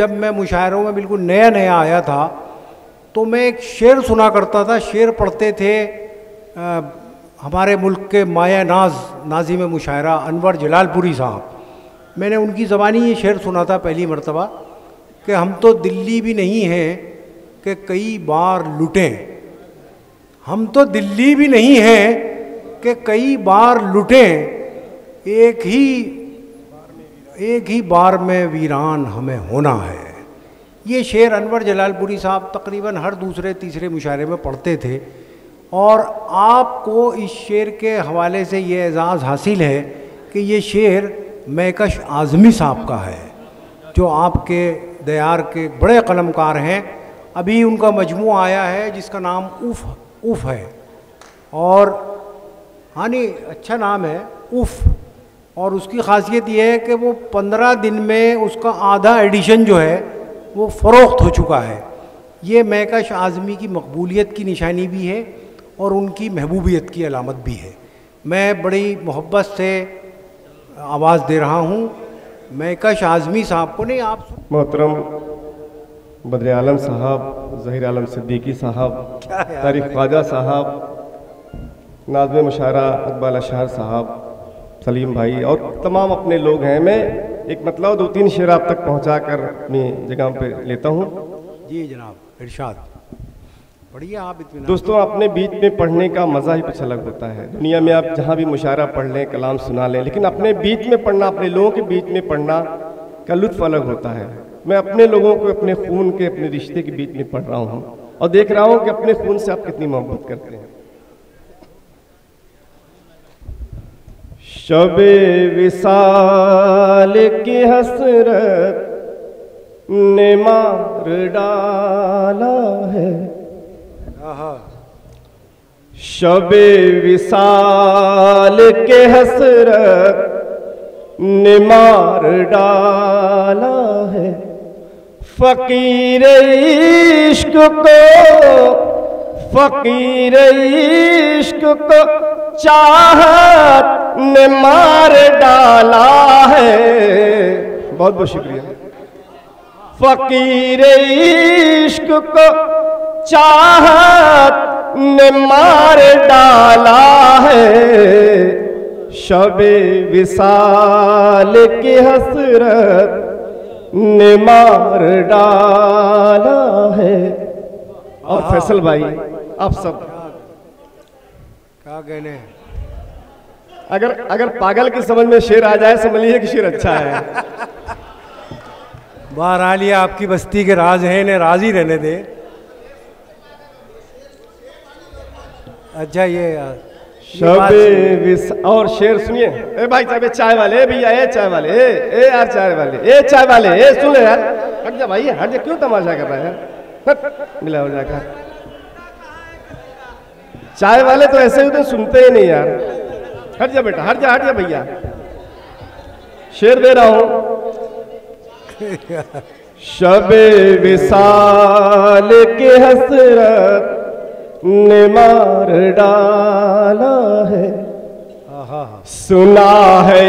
जब मैं मुशायरों में बिल्कुल नया नया आया था तो मैं एक शेर सुना करता था। शेर पढ़ते थे हमारे मुल्क के माया नाज नाज़िम मुशायरा अनवर जलालपुरी साहब। मैंने उनकी ज़बानी ये शेर सुना था पहली मरतबा कि हम तो दिल्ली भी नहीं हैं कि कई बार लुटें, हम तो दिल्ली भी नहीं हैं कि कई बार लुटें, एक ही बार में वीरान हमें होना है। ये शेर अनवर जलालपुरी साहब तकरीबन हर दूसरे तीसरे मुशायरे में पढ़ते थे और आपको इस शेर के हवाले से ये एजाज़ हासिल है कि ये शेर मैकश आज़मी साहब का है जो आपके दयार के बड़े कलमकार हैं। अभी उनका मजमू आया है जिसका नाम उफ़ है और हाँ नहीं अच्छा नाम है उफ़, और उसकी ख़ासियत ये है कि वो 15 दिन में उसका आधा एडिशन जो है वो फ़रोख्त हो चुका है। ये मैकश आज़मी की मकबूलियत की निशानी भी है और उनकी महबूबियत की अलामत भी है। मैं बड़ी मोहब्बत से आवाज़ दे रहा हूँ मैकश आज़मी साहब को। नहीं आप मोहतरम बदर आलम साहब, ज़हीर आलम सिद्दीकी साहब, तारिक ख्वाजा साहब, नाज़िम मुशायरा इकबाल अशहर साहब, सलीम भाई और तमाम अपने लोग हैं। मैं एक मतलब 2-3 शेर आप तक पहुँचा कर अपनी जगह पे लेता हूँ। जी जनाब, इरशाद पढ़िए आप। इतना दोस्तों, अपने बीच में पढ़ने का मज़ा ही कुछ अलग होता है। दुनिया में आप जहाँ भी मुशायरा पढ़ लें, कलाम सुना लें, लेकिन अपने बीच में पढ़ना, अपने लोगों के बीच में पढ़ना का लुत्फ़ अलग होता है। मैं अपने लोगों को अपने खून के, अपने रिश्ते के बीच में पढ़ रहा हूँ और देख रहा हूँ कि अपने खून से आप कितनी मोहब्बत करते हैं। शबे विसाल की हसरत ने मार डाला है, शबे विसाल के हसरत ने मार डाला है। फकीर इश्क को चाहत ने मार डाला है। बहुत बहुत शुक्रिया। फकीर इश्क को चाहत ने मार डाला है। शबे विसाल की हसरत ने मार डाला है। और फैसल भाई, आप सब क्या कहने, अगर पागल की समझ में शेर आ जाए समझ लीजिए कि शेर अच्छा है। बहरहाल ये आपकी बस्ती के राज हैं, इन्हें राज ही रहने दे। अच्छा ये शबे और शेर सुनिए। ए भाई साहब, चाय वाले भैया, ए चाय वाले, ए यार चाय वाले, ए चाय वाले, ए सुन ले यार, हट जा भाई, हट जा, क्यों तमाशा कर रहा है यार, मिला हो जाकर। चाय वाले तो ऐसे ही तो सुनते ही नहीं यार। हट जा बेटा, हट जा भैया, शेर दे रहा हूं। शबे विसाल के हसरत ने मार डाला है। सुना है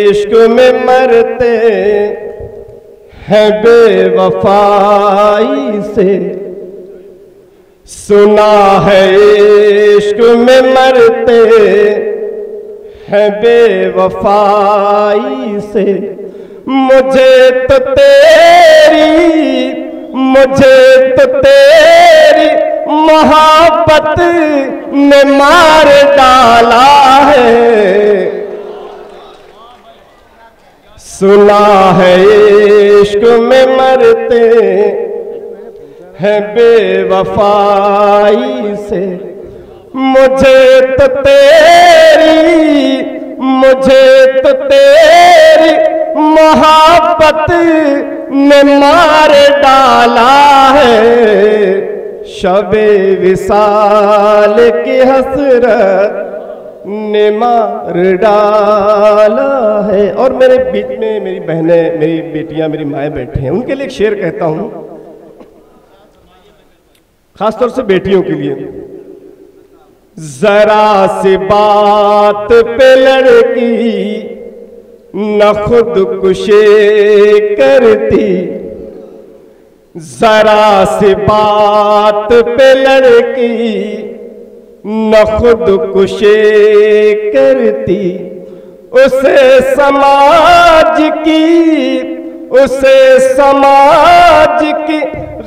इश्क में मरते हैं बेवफाई से, सुना है इश्क में मरते हैं बेवफाई से। मुझे तो तेरी मोहब्बत ने मार डाला है। सुना है इश्क में मरते हैं बेवफाई से। मुझे तो तेरी मोहब्बत ने मार डाला है। शबे विसाल की हसरत ने मार डाला है। और मेरे बीच में मेरी बहनें, मेरी बेटियां, मेरी माएँ बैठे हैं, उनके लिए एक शेर कहता हूं, खासतौर से बेटियों के लिए। जरा सी बात पे लड़की न खुदकुशी करती, जरा सी बात पे लड़की न खुद कुशे करती, उसे समाज की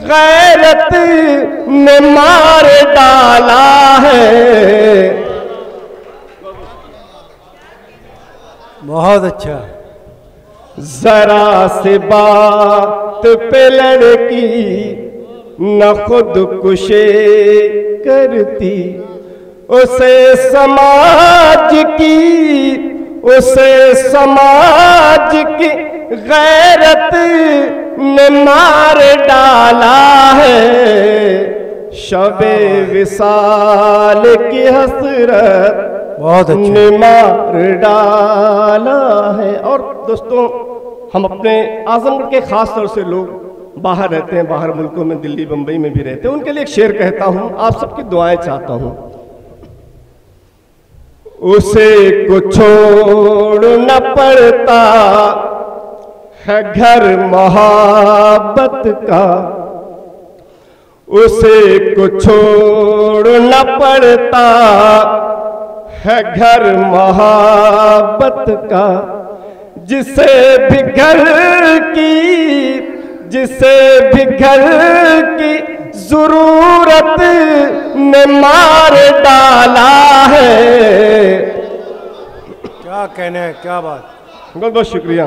गैरत ने मार डाला है। बहुत अच्छा। जरा सी बात पे लड़की न खुद कुशे करती, उसे समाज की गैरत ने मार डाला है। शबे विसाल की हसरत बहुत अच्छा ने मार डाला है। और दोस्तों, हम अपने आजमगढ़ के खास तौर से लोग बाहर रहते हैं, बाहर मुल्कों में, दिल्ली बम्बई में भी रहते हैं, उनके लिए एक शेर कहता हूं, आप सबकी दुआएं चाहता हूं। उसे को छोड़ना पड़ता है घर मोहब्बत का, उसे को छोड़ना पड़ता है घर मोहब्बत का, जिसे भी घर की जरूरत ने मार डाला है। क्या कहने हैं, क्या बात। बहुत बहुत शुक्रिया।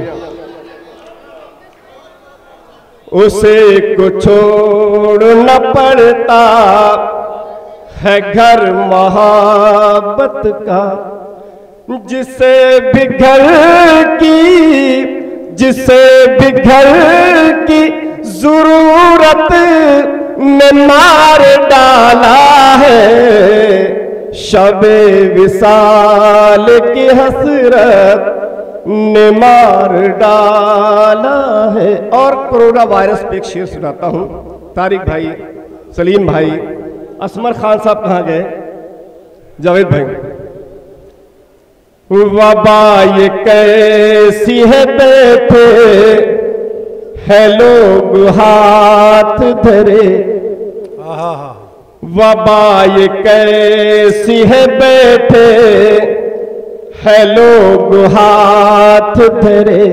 उसे को छोड़ना पड़ता है घर मोहब्बत का, जिसे भी घर की जरूरत ने मार डाला है। शबे विसाल की हसरत ने मार डाला है। और कोरोना वायरस पे एक शेर सुनाता हूं। तारिक भाई, सलीम भाई, असमर खान साहब कहाँ गए, जावेद भाई। वबा ये कैसी है बैठे है लोग हाथ धरे, वबा ये कैसी है बैठे है लोग हाथ धरे,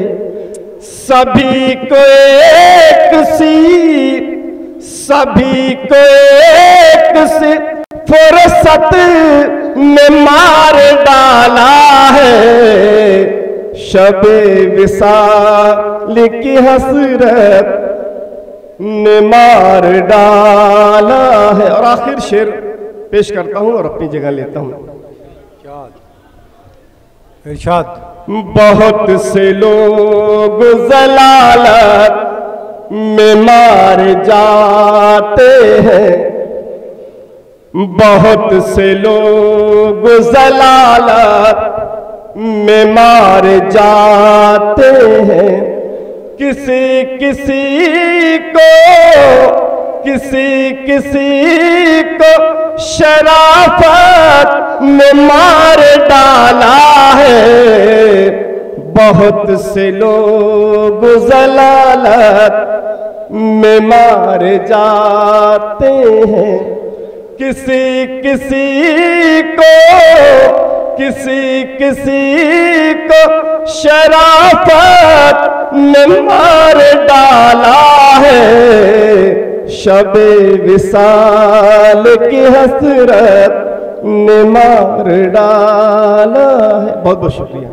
सभी को एक सी फुर्सत ने मार डाला है। शबे विसाल की हसरत ने मार डाला है। और आखिर शेर पेश करता हूं और अपनी जगह लेता हूं। इरशाद। बहुत से लोग जलालत में मार जाते हैं, बहुत से लोग जलालत में मार जाते हैं। किसी को शराफत में मार डाला है। बहुत से लोग जलालत में मार जाते हैं। किसी को शराफत ने मार डाला है। शबे विसाल की हसरत ने मार डाला है। बहुत बहुत शुक्रिया।